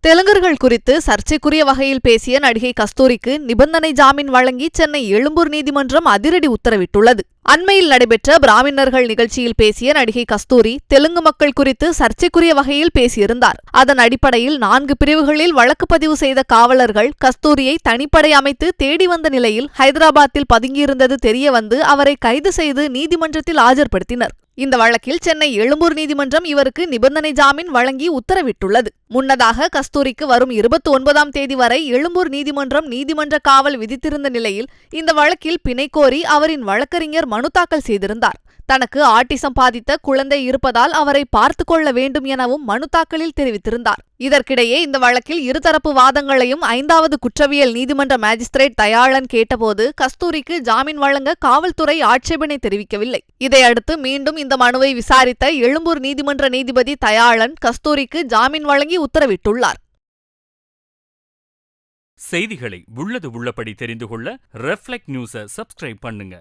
தெலுங்கர்கள் குறித்து சர்ச்சைக்குரிய வகையில் பேசிய நடிகை கஸ்தூரிக்கு நிபந்தனை ஜாமீன் வழங்கி சென்னை எழும்பூர் நீதிமன்றம் அதிரடி உத்தரவிட்டுள்ளது. அண்மையில் நடைபெற்ற பிராமணர்கள் நிகழ்ச்சியில் பேசிய நடிகை கஸ்தூரி தெலுங்கு மக்கள் குறித்து சர்ச்சைக்குரிய வகையில் பேசியிருந்தார். அதன் அடிப்படையில் 4 பிரிவுகளில் வழக்கு பதிவு செய்த காவலர்கள் கஸ்தூரியை தனிப்படை அமைத்து தேடி வந்த நிலையில் ஹைதராபாத்தில் பதுங்கியிருந்தது தெரியவந்து அவரை கைது செய்து நீதிமன்றத்தில் ஆஜர்படுத்தினர். இந்த வழக்கில் சென்னை எழும்பூர் நீதிமன்றம் இவருக்கு நிபந்தனை ஜாமீன் வழங்கி உத்தரவிட்டுள்ளது. முன்னதாக கஸ்தூரிக்கு வரும் 29ஆம் தேதி வரை எழும்பூர் நீதிமன்றம் நீதிமன்ற காவல் விதித்திருந்த நிலையில் இந்த வழக்கில் பிணை கோரி அவரின் வழக்கறிஞர் மனு தாக்கல் செய்திருந்தார். தனக்கு ஆட்டிசம் பாதித்த குழந்தை இருப்பதால் அவரை பார்த்து கொள்ள வேண்டும் எனவும் மனு தாக்கலில் தெரிவித்திருந்தார். இதற்கிடையே இந்த வழக்கில் இருதரப்பு வாதங்களையும் 5வது குற்றவியல் நீதிமன்ற மேஜிஸ்திரேட் தயாளன் கேட்டபோது கஸ்தூரிக்கு ஜாமீன் வழங்க காவல்துறை ஆட்சேபனை தெரிவிக்கவில்லை. இதையடுத்து மீண்டும் இந்த மனுவை விசாரித்த எழும்பூர் நீதிமன்ற நீதிபதி தயாளன் கஸ்தூரிக்கு ஜாமீன் வழங்கி உத்தரவிட்டுள்ளார். செய்திகளை உள்ளது உள்ளபடி தெரிந்து கொள்ள ரெஃப்ளெக்ட் நியூஸை சப்ஸ்கிரைப் பண்ணுங்க.